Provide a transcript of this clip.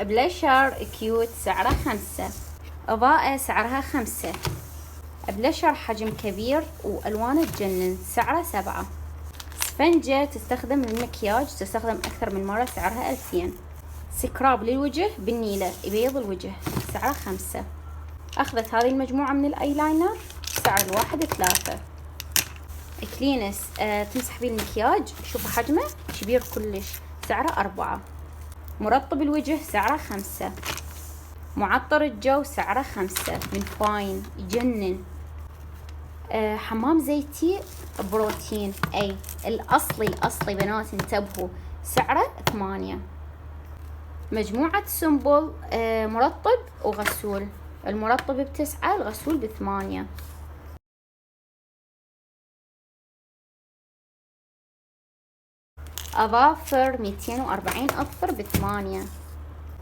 بلاشر كيوت سعره 5. إضاءة سعرها 5. بلاشر حجم كبير وألوانه تجنن سعره 7. اسفنجة تستخدم للمكياج، تستخدم أكثر من مرة سعرها 2000. سكراب للوجه بالنيلة يبيض الوجه سعره 5. أخذت هذه المجموعة من الأيلاينر سعر الواحد 3. كلينس تمسح بيه المكياج، شوفوا حجمه كبير كلش سعره 4. مرطب الوجه سعره 5. معطر الجو سعره 5 من فاين يجنن. حمام زيتي بروتين اي الاصلي بنات انتبهوا سعره 8. مجموعة سنبل مرطب وغسول، المرطب ب9 الغسول ب8. أظافر 240 أظفر ب8.